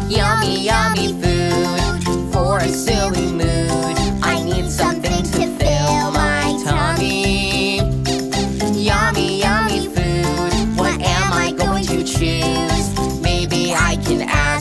Yummy, yummy food for a silly mood. I need something to fill my tummy. Yummy, yummy food, what am I going to choose? Maybe I can add